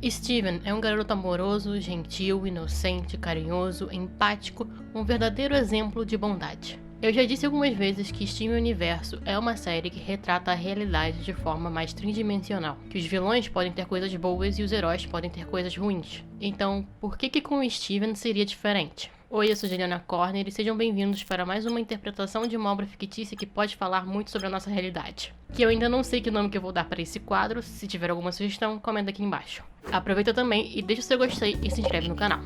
Steven é um garoto amoroso, gentil, inocente, carinhoso, empático, um verdadeiro exemplo de bondade. Eu já disse algumas vezes que Steven Universo é uma série que retrata a realidade de forma mais tridimensional, que os vilões podem ter coisas boas e os heróis podem ter coisas ruins. Então, por que com o Steven seria diferente? Oi, eu sou Juliana Corner e sejam bem-vindos para mais uma interpretação de uma obra fictícia que pode falar muito sobre a nossa realidade. Que eu ainda não sei que nome que eu vou dar para esse quadro, se tiver alguma sugestão, comenta aqui embaixo. Aproveita também e deixa o seu gostei e se inscreve no canal.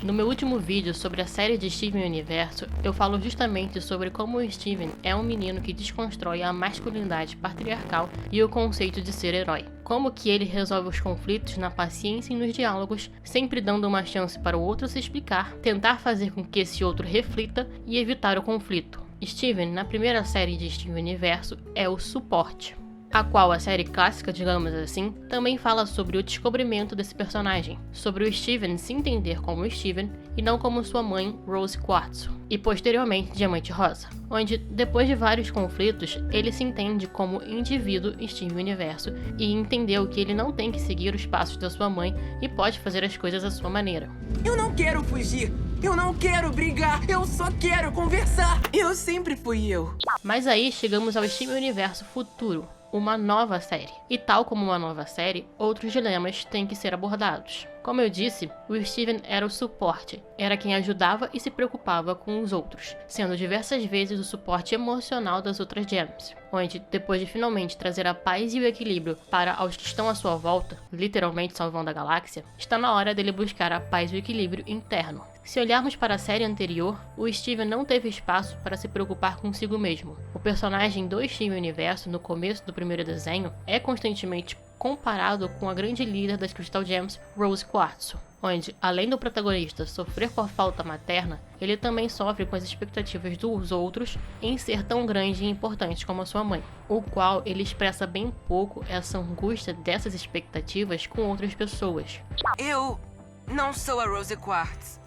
No meu último vídeo sobre a série de Steven Universo, eu falo justamente sobre como o Steven é um menino que desconstrói a masculinidade patriarcal e o conceito de ser herói. Como que ele resolve os conflitos na paciência e nos diálogos, sempre dando uma chance para o outro se explicar, tentar fazer com que esse outro reflita e evitar o conflito. Steven, na primeira série de Steven Universo, é o suporte, a qual a série clássica, digamos assim, também fala sobre o descobrimento desse personagem, sobre o Steven se entender como Steven e não como sua mãe, Rose Quartzo, e posteriormente Diamante Rosa, onde, depois de vários conflitos, ele se entende como indivíduo Steven Universo e entendeu que ele não tem que seguir os passos da sua mãe e pode fazer as coisas à sua maneira. Eu não quero fugir! Eu não quero brigar! Eu só quero conversar! Eu sempre fui eu! Mas aí chegamos ao Steven Universo Futuro, uma nova série. E tal como uma nova série, outros dilemas têm que ser abordados. Como eu disse, o Steven era o suporte, era quem ajudava e se preocupava com os outros, sendo diversas vezes o suporte emocional das outras gems, onde, depois de finalmente trazer a paz e o equilíbrio para os que estão à sua volta, literalmente salvando a galáxia, está na hora dele buscar a paz e o equilíbrio interno. Se olharmos para a série anterior, o Steven não teve espaço para se preocupar consigo mesmo. O personagem do Steven Universo, no começo do primeiro desenho, é constantemente comparado com a grande líder das Crystal Gems, Rose Quartzo, onde, além do protagonista sofrer com a falta materna, ele também sofre com as expectativas dos outros em ser tão grande e importante como a sua mãe, o qual ele expressa bem pouco essa angústia dessas expectativas com outras pessoas. Eu não sou a Rose Quartz.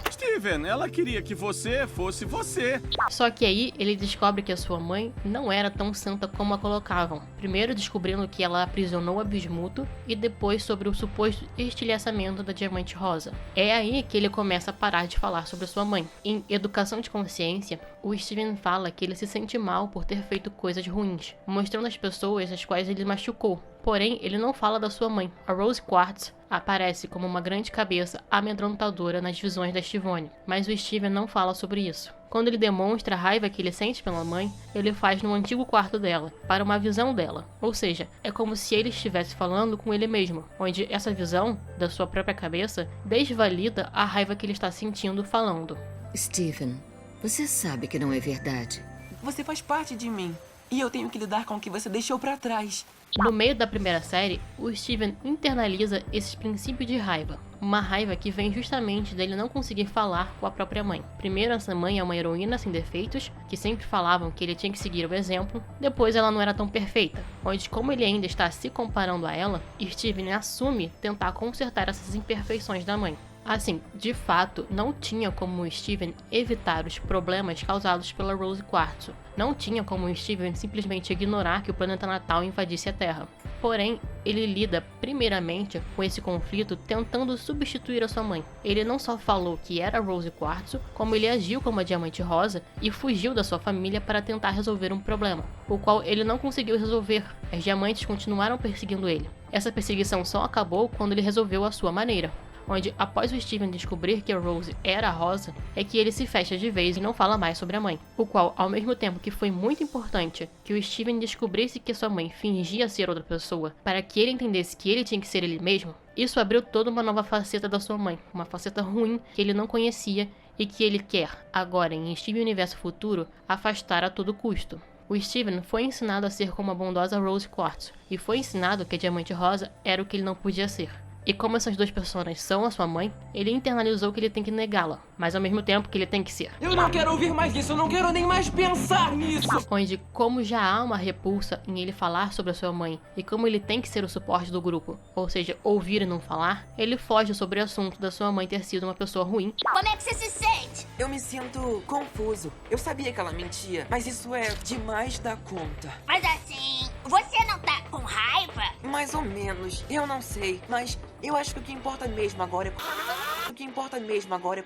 Steven, ela queria que você fosse você. Só que aí ele descobre que a sua mãe não era tão santa como a colocavam. Primeiro descobrindo que ela aprisionou a Bismuto e depois sobre o suposto estilhaçamento da Diamante Rosa. É aí que ele começa a parar de falar sobre a sua mãe. Em Educação de Consciência, o Steven fala que ele se sente mal por ter feito coisas ruins, mostrando as pessoas as quais ele machucou. Porém, ele não fala da sua mãe. A Rose Quartz aparece como uma grande cabeça amedrontadora nas visões da Estivone, mas o Steven não fala sobre isso. Quando ele demonstra a raiva que ele sente pela mãe, ele faz no antigo quarto dela, para uma visão dela. Ou seja, é como se ele estivesse falando com ele mesmo, onde essa visão, da sua própria cabeça, desvalida a raiva que ele está sentindo falando. Steven, você sabe que não é verdade. Você faz parte de mim. E eu tenho que lidar com o que você deixou pra trás. No meio da primeira série, o Steven internaliza esse princípio de raiva. Uma raiva que vem justamente dele não conseguir falar com a própria mãe. Primeiro, essa mãe é uma heroína sem defeitos, que sempre falavam que ele tinha que seguir o exemplo. Depois, ela não era tão perfeita, onde, como ele ainda está se comparando a ela, Steven assume tentar consertar essas imperfeições da mãe. Assim, de fato, não tinha como o Steven evitar os problemas causados pela Rose Quartzo. Não tinha como o Steven simplesmente ignorar que o planeta natal invadisse a Terra. Porém, ele lida primeiramente com esse conflito tentando substituir a sua mãe. Ele não só falou que era a Rose Quartzo, como ele agiu como a Diamante Rosa e fugiu da sua família para tentar resolver um problema, o qual ele não conseguiu resolver. As diamantes continuaram perseguindo ele. Essa perseguição só acabou quando ele resolveu a sua maneira, onde, após o Steven descobrir que a Rose era a Rosa, é que ele se fecha de vez e não fala mais sobre a mãe. O qual, ao mesmo tempo que foi muito importante que o Steven descobrisse que sua mãe fingia ser outra pessoa, para que ele entendesse que ele tinha que ser ele mesmo, isso abriu toda uma nova faceta da sua mãe, uma faceta ruim que ele não conhecia e que ele quer, agora em Steven Universo Futuro, afastar a todo custo. O Steven foi ensinado a ser como a bondosa Rose Quartzo, e foi ensinado que a Diamante Rosa era o que ele não podia ser. E como essas duas pessoas são a sua mãe, ele internalizou que ele tem que negá-la, mas ao mesmo tempo que ele tem que ser. Eu não quero ouvir mais disso, eu não quero nem mais pensar nisso! Onde, como já há uma repulsa em ele falar sobre a sua mãe, e como ele tem que ser o suporte do grupo, ou seja, ouvir e não falar, ele foge sobre o assunto da sua mãe ter sido uma pessoa ruim. Como é que você se sente? Eu me sinto confuso. Eu sabia que ela mentia, mas isso é demais da conta. Mas assim, você não tá com raiva? Mas Mais ou menos. Eu não sei. Mas eu acho que o que importa mesmo agora é... O que importa mesmo agora é...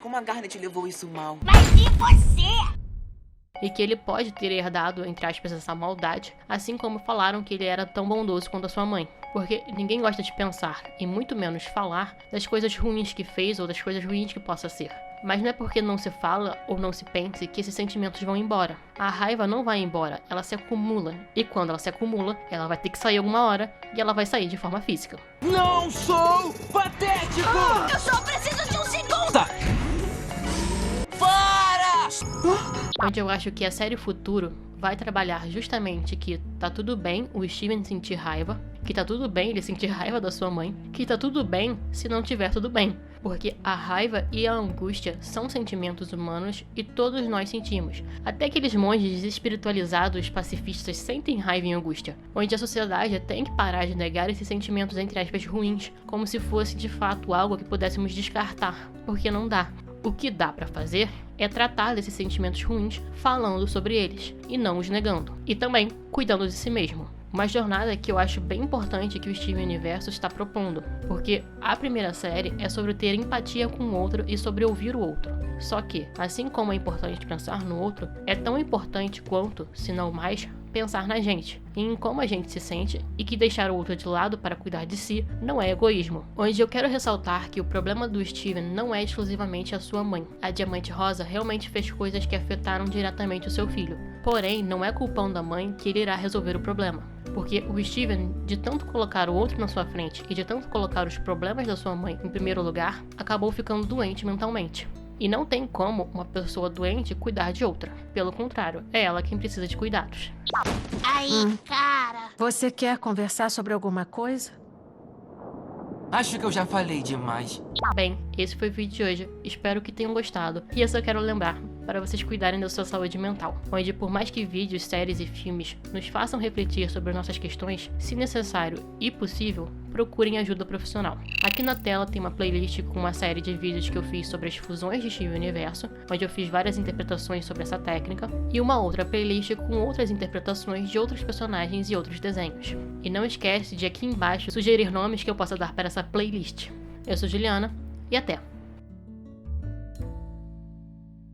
Como a Garnet levou isso mal. E que ele pode ter herdado, entre aspas, essa maldade, assim como falaram que ele era tão bondoso quanto a sua mãe. Porque ninguém gosta de pensar, e muito menos falar, das coisas ruins que fez ou das coisas ruins que possa ser. Mas não é porque não se fala ou não se pense que esses sentimentos vão embora. A raiva não vai embora, ela se acumula. E quando ela se acumula, ela vai ter que sair alguma hora, e ela vai sair de forma física. Não sou patético! Eu só preciso de um segundo! Para! Onde eu acho que a série Futuro vai trabalhar justamente que tá tudo bem o Steven sentir raiva, que tá tudo bem ele sentir raiva da sua mãe, que tá tudo bem se não tiver tudo bem. Porque a raiva e a angústia são sentimentos humanos e todos nós sentimos. Até aqueles monges espiritualizados pacifistas sentem raiva e angústia, onde a sociedade tem que parar de negar esses sentimentos entre aspas ruins, como se fosse de fato algo que pudéssemos descartar, porque não dá. O que dá pra fazer é tratar desses sentimentos ruins falando sobre eles, e não os negando. E também cuidando de si mesmo. Uma jornada que eu acho bem importante que o Steven Universo está propondo, porque a primeira série é sobre ter empatia com o outro e sobre ouvir o outro. Só que, assim como é importante pensar no outro, é tão importante quanto, se não mais, pensar na gente, e em como a gente se sente, e que deixar o outro de lado para cuidar de si não é egoísmo. Onde eu quero ressaltar que o problema do Steven não é exclusivamente a sua mãe. A Diamante Rosa realmente fez coisas que afetaram diretamente o seu filho. Porém, não é culpando a mãe que ele irá resolver o problema. Porque o Steven, de tanto colocar o outro na sua frente e de tanto colocar os problemas da sua mãe em primeiro lugar, acabou ficando doente mentalmente. E não tem como uma pessoa doente cuidar de outra. Pelo contrário, é ela quem precisa de cuidados. Aí, cara. Você quer conversar sobre alguma coisa? Acho que eu já falei demais. Bem, esse foi o vídeo de hoje. Espero que tenham gostado. E eu só quero lembrar para vocês cuidarem da sua saúde mental, onde por mais que vídeos, séries e filmes nos façam refletir sobre nossas questões, se necessário e possível, procurem ajuda profissional. Aqui na tela tem uma playlist com uma série de vídeos que eu fiz sobre as fusões de Steven Universo, onde eu fiz várias interpretações sobre essa técnica, e uma outra playlist com outras interpretações de outros personagens e outros desenhos. E não esquece de aqui embaixo sugerir nomes que eu possa dar para essa playlist. Eu sou Juliana, e até!